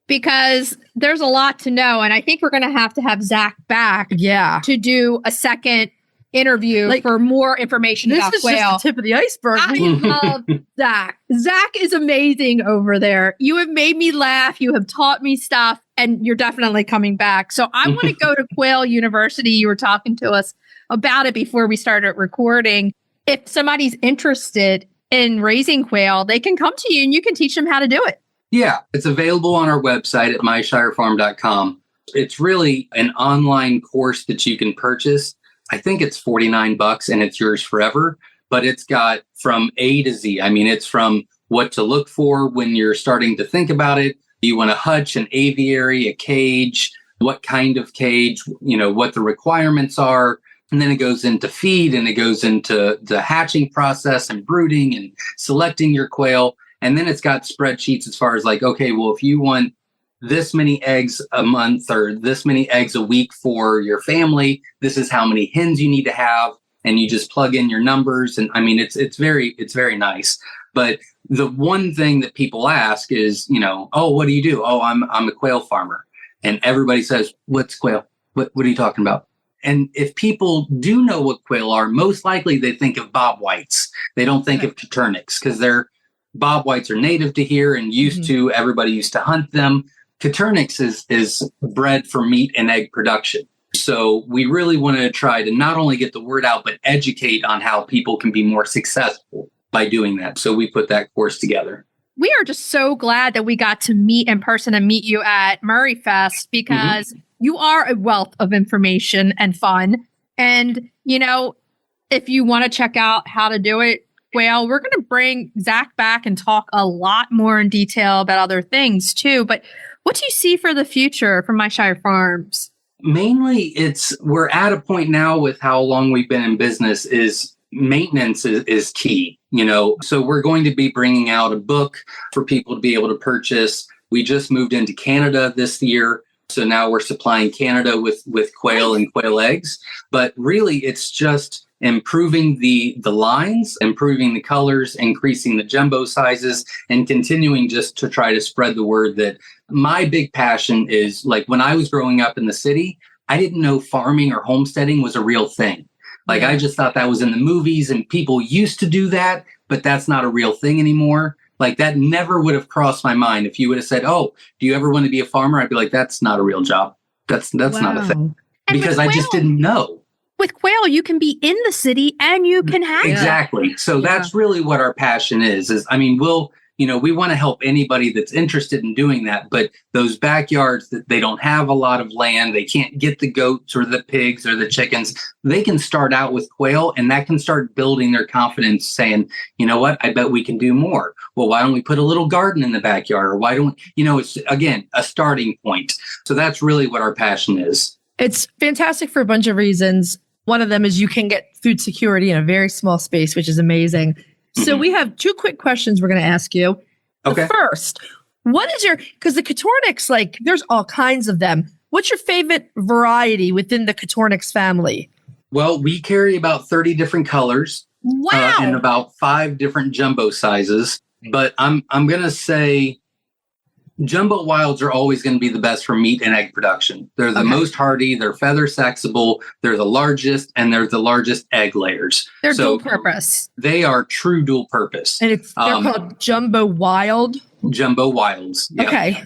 Because there's a lot to know. And I think we're going to have Zach back to do a second interview for more information about quail. This is just the tip of the iceberg. I love Zach. Zach is amazing over there. You have made me laugh. You have taught me stuff. And you're definitely coming back. So I want to go to Quail University. You were talking to us about it before we started recording. If somebody's interested in raising quail, they can come to you and you can teach them how to do it. Yeah, it's available on our website at myshirefarm.com. It's really an online course that you can purchase. I think it's $49 and it's yours forever. But it's got from A to Z. I mean, it's from what to look for when you're starting to think about it. You want a hutch, an aviary, a cage, what kind of cage, what the requirements are. And then it goes into feed and it goes into the hatching process and brooding and selecting your quail. And then it's got spreadsheets as far as like, okay, well, if you want this many eggs a month or this many eggs a week for your family, this is how many hens you need to have. And you just plug in your numbers. And I mean, it's very nice. But the one thing that people ask is, oh, what do you do? Oh, I'm a quail farmer. And everybody says, what's quail? What are you talking about? And if people do know what quail are, most likely they think of bob whites. They don't think of Coturnix because bob whites are native to here and used to, everybody used to hunt them. Coturnix is bred for meat and egg production. So we really want to try to not only get the word out, but educate on how people can be more successful by doing that. So we put that course together. We are just so glad that we got to meet in person and meet you at Murray Fest because you are a wealth of information and fun. And, if you want to check out how to do it, well, we're going to bring Zach back and talk a lot more in detail about other things too. But what do you see for the future for Myshire Farms? Mainly, we're at a point now with how long we've been in business is maintenance is key, So we're going to be bringing out a book for people to be able to purchase. We just moved into Canada this year. So now we're supplying Canada with quail and quail eggs. But really, it's just improving the lines, improving the colors, increasing the jumbo sizes, and continuing just to try to spread the word that my big passion is like when I was growing up in the city, I didn't know farming or homesteading was a real thing. Like I just thought that was in the movies and people used to do that, but that's not a real thing anymore. Like that never would have crossed my mind. If you would have said, oh, do you ever want to be a farmer? I'd be like, that's not a real job. That's not a thing. And because I just didn't know. With quail, you can be in the city and you can have Exactly. So that's really what our passion is we want to help anybody that's interested in doing that. But those backyards that they don't have a lot of land, they can't get the goats or the pigs or the chickens. They can start out with quail and that can start building their confidence saying, you know what, I bet we can do more. Well, why don't we put a little garden in the backyard? Or why don't, it's again, a starting point. So that's really what our passion is. It's fantastic for a bunch of reasons. One of them is you can get food security in a very small space, which is amazing. So we have 2 quick questions we're going to ask you. Okay. The first, because the Coturnix, there's all kinds of them. What's your favorite variety within the Coturnix family? Well, we carry about 30 different colors. Wow. And about 5 different jumbo sizes. But I'm going to say jumbo wilds are always going to be the best for meat and egg production. They're the most hardy, they're feather sexable, they're the largest, and they're the largest egg layers. They're dual purpose. They are true dual purpose. And they're called jumbo wild? Jumbo wilds. Yep. Okay.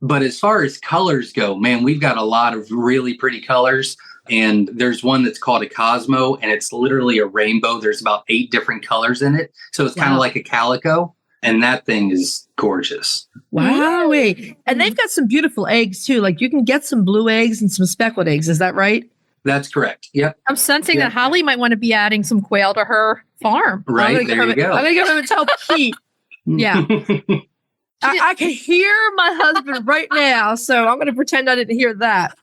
But as far as colors go, man, we've got a lot of really pretty colors. And there's one that's called a Cosmo, and it's literally a rainbow. There's about 8 different colors in it. So it's kind of like a calico. And that thing is gorgeous. Wow. And they've got some beautiful eggs too. Like you can get some blue eggs and some speckled eggs. Is that right? That's correct. Yep. I'm sensing that Holly might want to be adding some quail to her farm. Right. There you go. I'm going to go home and tell Pete. Yeah. I can hear my husband right now. So I'm going to pretend I didn't hear that.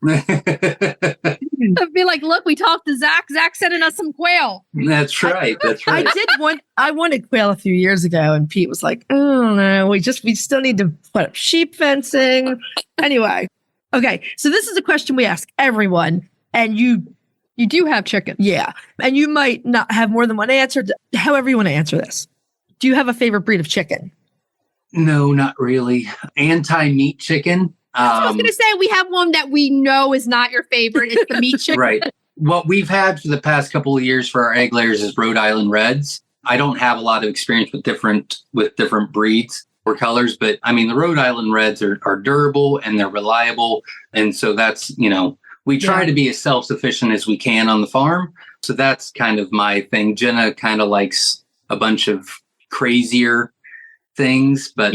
I'd be like, look, we talked to Zach. Zach sending us some quail. That's right. That's right. I wanted quail a few years ago, and Pete was like, oh no, we still need to put up sheep fencing. Anyway. Okay. So this is a question we ask everyone, and you do have chickens. Yeah. And you might not have more than one answer. However you want to answer this. Do you have a favorite breed of chicken? No, not really. Anti-meat chicken. I was going to say, we have one that we know is not your favorite. It's the meat chicken. Right. What we've had for the past couple of years for our egg layers is Rhode Island Reds. I don't have a lot of experience with different breeds or colors, but I mean, the Rhode Island Reds are durable and they're reliable. And so that's, we try to be as self-sufficient as we can on the farm. So that's kind of my thing. Jenna kind of likes a bunch of crazier things, but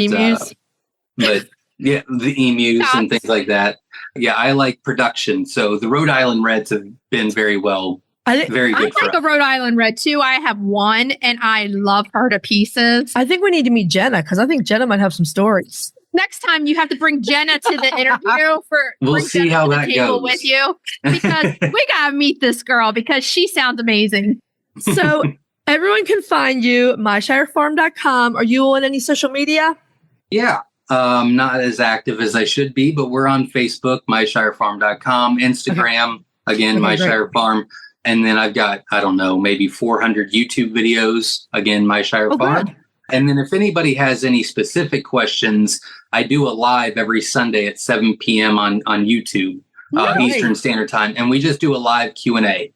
yeah, the emus and things like that. Yeah, I like production. So the Rhode Island Reds have been very well Very I good for like us. a Rhode Island Red too. I have one and I love her to pieces. I think we need to meet Jenna because I think Jenna might have some stories. Next time you have to bring Jenna to the interview We'll bring see Jenna how to the that table goes. with you because we got to meet this girl because she sounds amazing. So everyone can find you at myshirefarm.com. Are you on any social media? Yeah. Not as active as I should be, but we're on Facebook, myshirefarm.com, Instagram, again, Okay, Myshire Farm. And then I've got, I don't know, maybe 400 YouTube videos, again, Myshire Farm. Good. And then if anybody has any specific questions, I do a live every Sunday at 7 p.m. on YouTube, Nice. Eastern Standard Time. And we just do a live Q&A.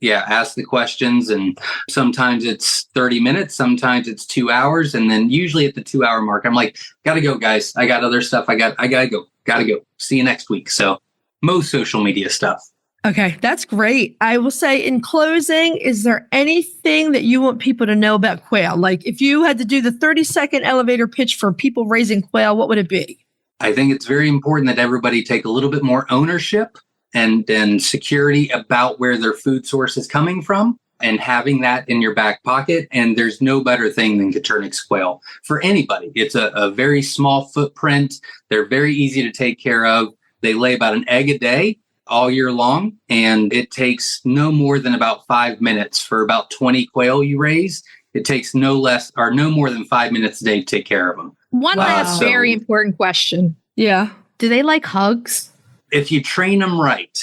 Yeah, ask the questions. And sometimes it's 30 minutes, sometimes it's 2 hours. And then usually at the 2 hour mark, I'm like, gotta go, guys. I got other stuff. I gotta go. See you next week. So most social media stuff. Okay, that's great. I will say in closing, is there anything that you want people to know about quail? Like if you had to do the 30-second elevator pitch for people raising quail, what would it be? I think it's very important that everybody take a little bit more ownership and security about where their food source is coming from and having that in your back pocket. And there's no better thing than Coturnix quail for anybody. It's a very small footprint. They're very easy to take care of. They lay about an egg a day all year long. And it takes no more than about 5 minutes for about 20 quail you raise. It takes no more than 5 minutes a day to take care of them. One last very important question. Yeah. Do they like hugs? If you train them right,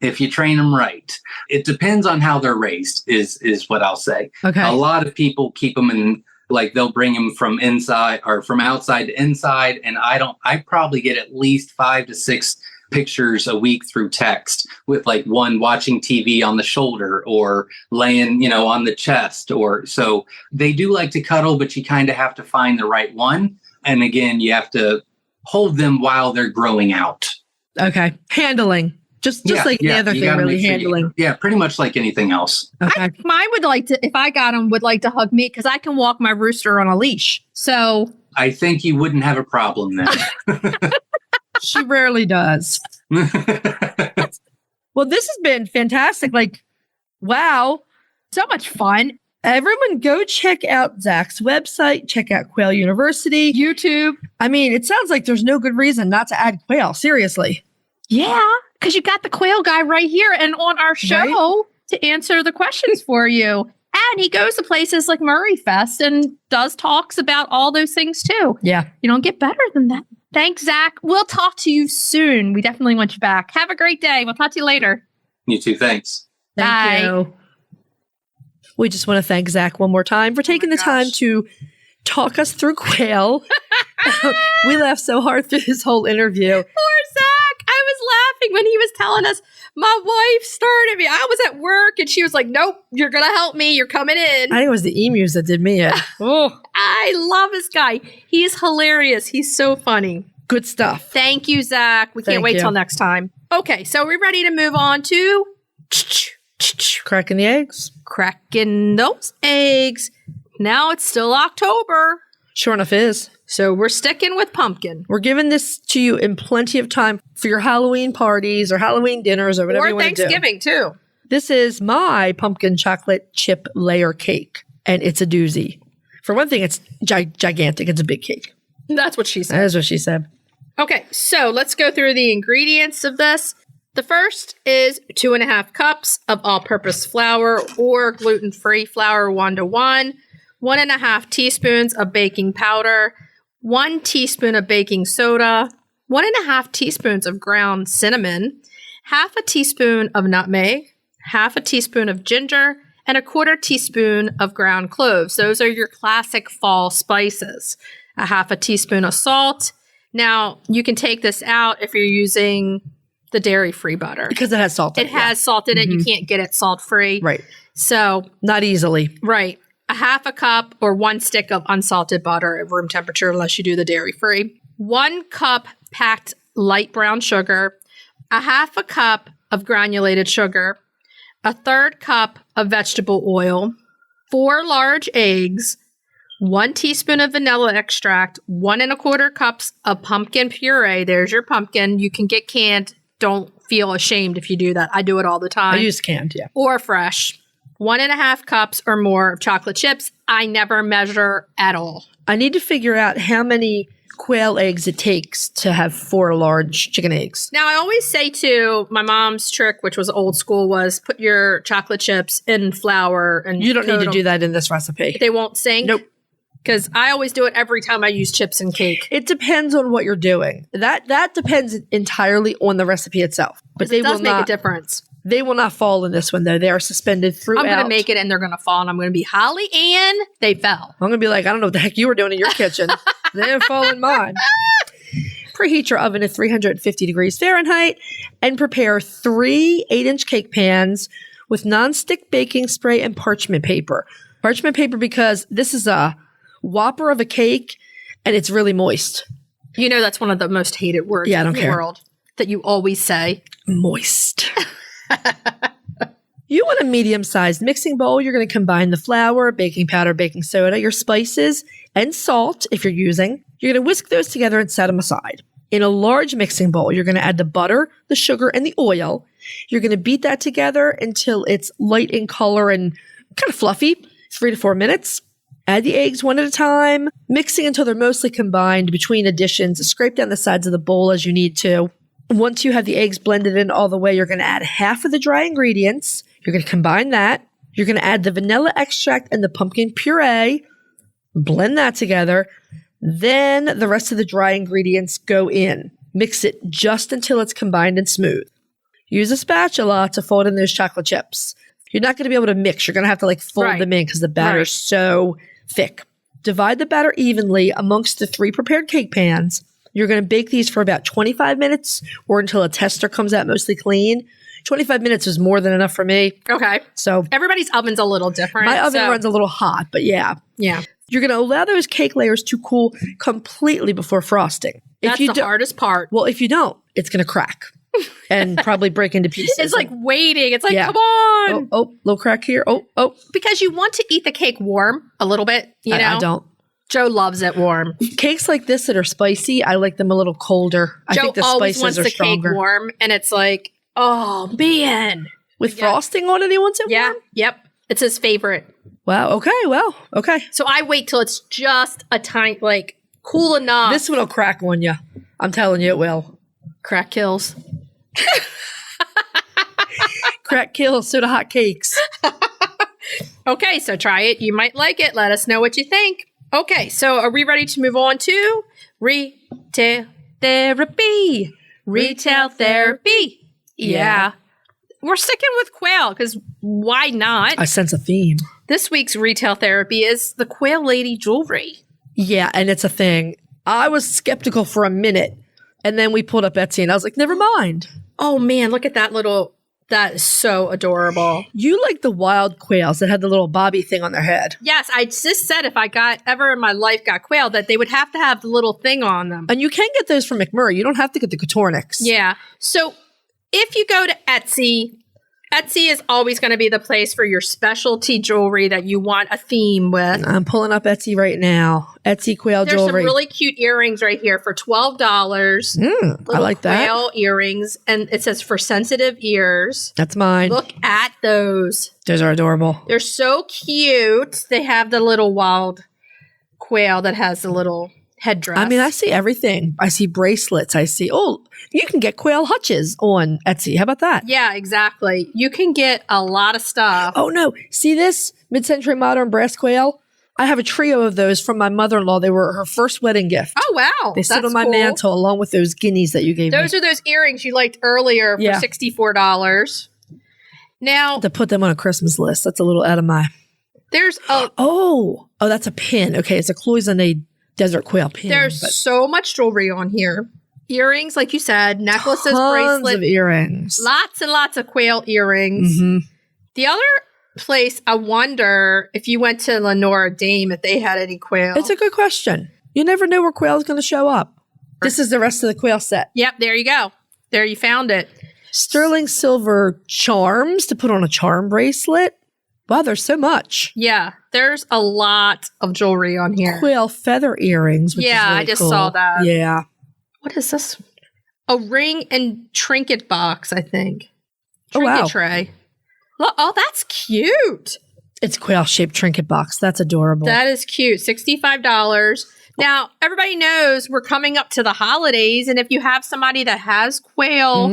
it depends on how they're raised is what I'll say. Okay. A lot of people keep them in, like they'll bring them from inside or from outside to inside. And I probably get at least 5 to 6 pictures a week through text with like one watching TV on the shoulder or laying, on the chest so they do like to cuddle, but you kind of have to find the right one. And again, you have to hold them while they're growing out. Okay. Handling. Just like the other thing, really handling. Pretty much like anything else. Okay. Mine would like to, if I got him, would like to hug me because I can walk my rooster on a leash. So I think you wouldn't have a problem then. She rarely does. Well, this has been fantastic. Like, wow. so much fun. Everyone go check out Zach's website, check out Quail University, YouTube. I mean, it sounds like there's no good reason not to add quail. Seriously. Yeah, because you got the quail guy right here and on our show to answer the questions for you. And he goes to places like Murray Fest and does talks about all those things too. Yeah. You don't get better than that. Thanks, Zach. We'll talk to you soon. We definitely want you back. Have a great day. We'll talk to you later. You too. Thanks. Thank you. We just want to thank Zach one more time for taking the time to talk us through quail. We laughed so hard through this whole interview. Poor Zach. I was laughing when he was telling us, my wife started me. I was at work and she was like, nope, you're going to help me. You're coming in. I think it was the emus that did me in. Oh, I love this guy. He's hilarious. He's so funny. good stuff. Thank you, Zach. We can't Thank wait you. till next time. Okay, so we're ready to move on to Cracking the eggs. cracking those eggs. Now it's still October, Sure enough is. so we're sticking with pumpkin. We're giving this to you in plenty of time for your Halloween parties or Halloween dinners or whatever you Or want to do. Thanksgiving, too. This is my pumpkin chocolate chip layer cake, and it's a doozy. For one thing, it's gigantic. It's a big cake. That's what she said. That is what she said. Okay, so let's go through the ingredients of this. The first is 2.5 cups of all-purpose flour or gluten-free flour 1:1, 1.5 teaspoons of baking powder, 1 teaspoon of baking soda, 1.5 teaspoons of ground cinnamon, half a teaspoon of nutmeg, half a teaspoon of ginger, and 1/4 teaspoon of ground cloves. Those are your classic fall spices. A half a teaspoon of salt. Now, you can take this out if you're using the dairy-free butter. Because it has salt in It has salt in it. You can't get it salt-free. Right. So, Not easily. right. A half a cup or 1 stick of unsalted butter at room temperature unless you do the dairy-free. 1 cup packed light brown sugar. A half a cup of granulated sugar. 1/3 cup of vegetable oil. 4 large eggs. 1 teaspoon of vanilla extract. 1 1/4 cups of pumpkin puree. There's your pumpkin. You can get canned. Don't feel ashamed if you do that. I do it all the time. I use canned, yeah. Or fresh. 1.5 cups or more of chocolate chips. I never measure at all. I need to figure out how many quail eggs it takes to have 4 large chicken eggs. Now, I always say too, my mom's trick, which was old school, was put your chocolate chips in flour. And You don't need to do that in this recipe. They won't sink? Nope. Because I always do it every time I use chips and cake. It depends on what you're doing. That depends entirely on the recipe itself. But it does make a difference. They will not fall in this one, though. They are suspended throughout. I'm going to make it, and they're going to fall, and I'm going to be, Holly Ann, they fell. I'm going to be like, I don't know what the heck you were doing in your kitchen. They didn't fall in mine. Preheat your oven at 350 degrees Fahrenheit and prepare 3 8-inch cake pans with nonstick baking spray and parchment paper. Parchment paper because this is a whopper of a cake, and it's really moist. You know that's one of the most hated words in the world that you always say. Moist. You want a medium-sized mixing bowl. You're going to combine the flour, baking powder, baking soda, your spices, and salt if you're using. You're going to whisk those together and set them aside. In a large mixing bowl, you're going to add the butter, the sugar, and the oil. You're going to beat that together until it's light in color and kind of fluffy, 3 to 4 minutes. Add the eggs one at a time, mixing until they're mostly combined between additions. Scrape down the sides of the bowl as you need to. Once you have the eggs blended in all the way, you're going to add half of the dry ingredients. You're going to combine that. You're going to add the vanilla extract and the pumpkin puree. Blend that together. Then the rest of the dry ingredients go in. Mix it just until it's combined and smooth. Use a spatula to fold in those chocolate chips. You're not going to be able to mix. You're going to have to fold them in because the batter is so thick. Divide the batter evenly amongst the 3 prepared cake pans. You're going to bake these for about 25 minutes or until a tester comes out mostly clean. 25 minutes is more than enough for me. Okay. So everybody's oven's a little different. My oven runs a little hot, but yeah. Yeah. You're going to allow those cake layers to cool completely before frosting. That's the hardest part. Well, if you don't, it's going to crack and probably break into pieces. It's like waiting. It's like, come on. Oh, little crack here. Oh. Because you want to eat the cake warm a little bit, you know? I don't. Joe loves it warm. Cakes like this that are spicy, I like them a little colder. I think the always wants spices are the stronger. cake warm, and it's like, oh, man. With frosting on it, he wants it warm? Yep. It's his favorite. Wow. Okay. So I wait till it's just a tiny, cool enough. This one will crack on you. I'm telling you it will. Crack kills. Crack kills, soda hot cakes. Okay, so try it. You might like it. Let us know what you think. Okay, so are we ready to move on to retail therapy? Retail therapy. Yeah. We're sticking with quail because why not? I sense a theme. This week's retail therapy is the Quail Lady Jewelry. Yeah, and it's a thing. I was skeptical for a minute, and then we pulled up Etsy, and I was like, never mind. Oh, man, look at that that is so adorable. You like the wild quails that had the little bobby thing on their head. Yes, I just said if I ever in my life got quail, that they would have to have the little thing on them. And you can get those from McMurray. You don't have to get the Coturnix. Yeah. So if you go to Etsy, Etsy is always going to be the place for your specialty jewelry that you want a theme with. I'm pulling up Etsy right now. Etsy Quail Jewelry. There's some really cute earrings right here for $12. I like that. Quail earrings. And it says for sensitive ears. That's mine. Look at those. Those are adorable. They're so cute. They have the little wild quail that has the little headdress. I mean, I see everything. I see bracelets. You can get quail hutches on Etsy. How about that? Yeah, exactly. You can get a lot of stuff. Oh, no. See this mid-century modern brass quail? I have a trio of those from my mother-in-law. They were her first wedding gift. Oh, wow. They sit on my mantle along with those guineas that you gave me. Those are those earrings you liked earlier for $64. Now, to put them on a Christmas list. That's a little out of my... There's a... Oh, that's a pin. Okay, it's a cloisonne desert quail pin. There's so much jewelry on here. Earrings, like you said, necklaces, tons bracelets. of earrings. Lots and lots of quail earrings. Mm-hmm. The other place, I wonder if you went to Lenora Dame, if they had any quail. It's a good question. You never know where quail is going to show up. This is the rest of the quail set. Yep, there you go. There you found it. Sterling silver charms to put on a charm bracelet. Wow, there's so much. Yeah, there's a lot of jewelry on here. Quail feather earrings, which is really I just cool. saw that. Yeah. What is this? a ring and trinket box, I think. Oh, Trinket wow. tray. Oh, that's cute. It's quail-shaped trinket box. That's adorable. That is cute. $65. Now, everybody knows we're coming up to the holidays, and if you have somebody that has quail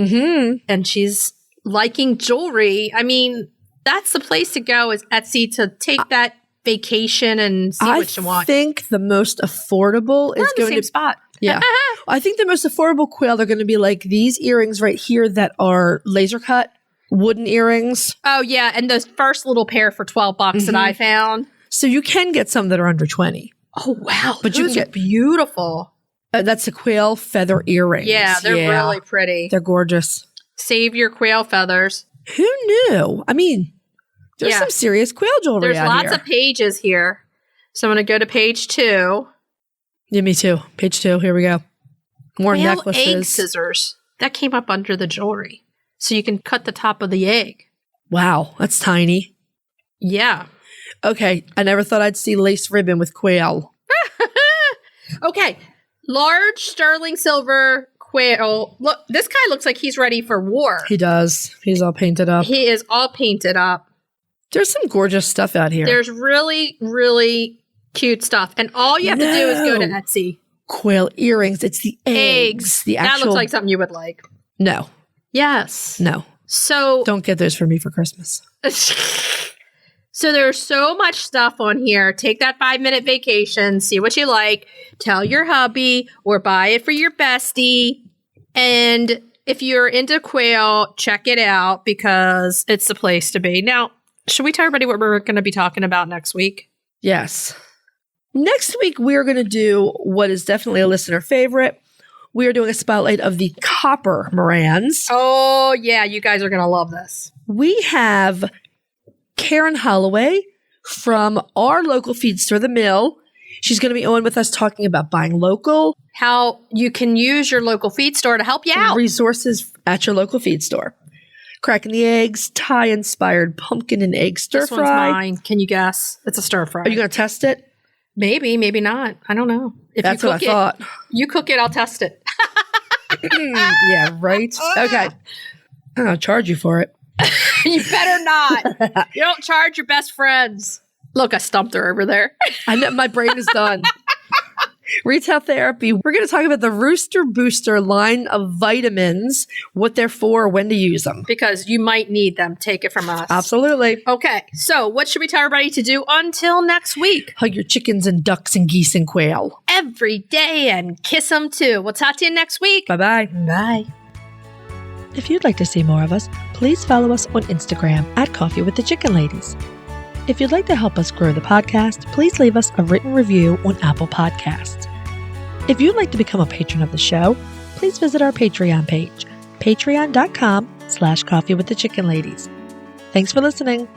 and she's liking jewelry, I mean, that's the place to go is Etsy to take that vacation and see what you want. I think the most affordable We're is on the going same to spot. Yeah. I think the most affordable quail are going to be like these earrings right here that are laser cut wooden earrings. Oh, yeah. And those first little pair for $12 that I found. So you can get some that are under 20. Oh, wow. But you Those can are get beautiful. That's a quail feather earrings. Yeah, they're really pretty. They're gorgeous. Save your quail feathers. Who knew? I mean, there's some serious quail jewelry There's out lots here. of pages here. So I'm going to go to page 2. Yeah, me too. Page 2. Here we go. More Quail necklaces. egg scissors. That came up under the jewelry. So you can cut the top of the egg. Wow, that's tiny. Yeah. Okay, I never thought I'd see lace ribbon with quail. Okay. Large sterling silver quail. Look, this guy looks like he's ready for war. He does. He's all painted up. He is all painted up. There's some gorgeous stuff out here. There's really, really cute stuff. And all you have to do is go to Etsy. Quail earrings. It's the eggs. The actual. That looks like something you would like. No. Yes. No. So don't get those for me for Christmas. So there's so much stuff on here. Take that 5-minute vacation, see what you like, tell your hubby, or buy it for your bestie. And if you're into quail, check it out because it's the place to be. Now, should we tell everybody what we're going to be talking about next week? Yes. Next week, we're going to do what is definitely a listener favorite. We are doing a spotlight of the copper morans. Oh, yeah. You guys are going to love this. We have Karen Holloway from our local feed store, The Mill. She's going to be on with us talking about buying local. How you can use your local feed store to help you out. Resources at your local feed store. Cracking the eggs, Thai-inspired pumpkin and egg stir This fry. one's mine. Can you guess? It's a stir fry. Are you going to test it? Maybe, maybe not. I don't know. If That's you what cook I thought. You cook it, I'll test it. Yeah, right? Okay. I'll charge you for it. You better not. You don't charge your best friends. Look, I stumped her over there. I know my brain is done. Retail therapy. We're going to talk about the Rooster Booster line of vitamins, what they're for, when to use them. Because you might need them. Take it from us. Absolutely. Okay, so what should we tell everybody to do until next week? Hug your chickens and ducks and geese and quail. Every day and kiss them too. We'll talk to you next week. Bye-bye. Bye. If you'd like to see more of us, please follow us on Instagram at Coffee with the Chicken Ladies. If you'd like to help us grow the podcast, please leave us a written review on Apple Podcasts. If you'd like to become a patron of the show, please visit our Patreon page, patreon.com/Coffee with the Chicken Ladies. Thanks for listening.